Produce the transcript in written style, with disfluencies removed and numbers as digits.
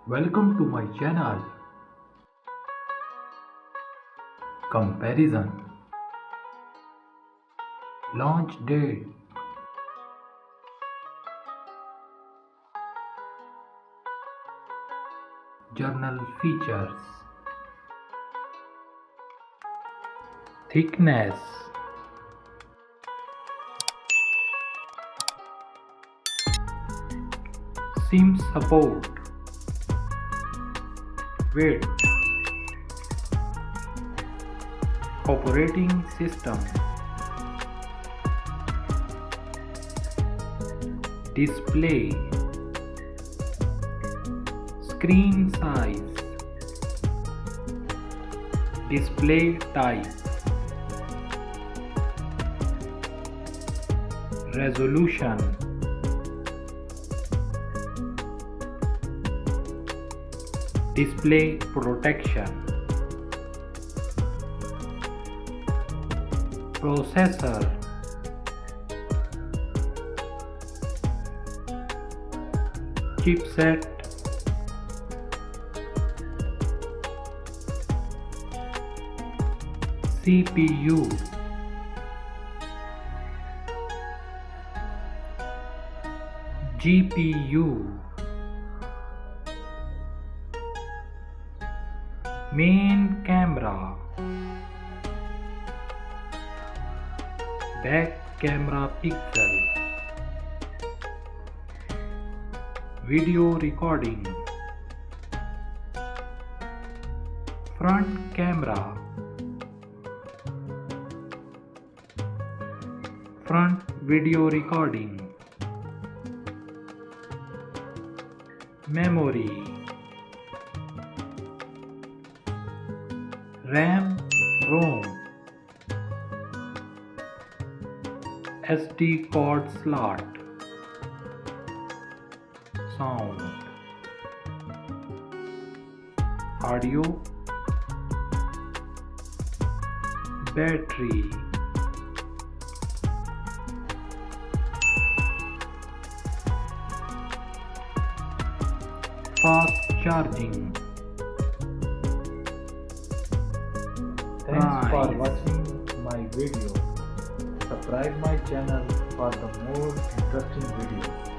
Welcome to my channel. Comparison. Launch date. Journal features. Thickness. SIM support. Weight. Operating system. Display. Screen size. Display type. Resolution. Display protection. Processor. Chipset. CPU. GPU. Main camera. Back camera pixel. Video recording. Front camera. Front video recording. Memory. RAM, ROM. SD card slot. Sound. Audio. Battery. Fast charging. Thanks for Price. watching my video. Subscribe my channel for the more interesting videos.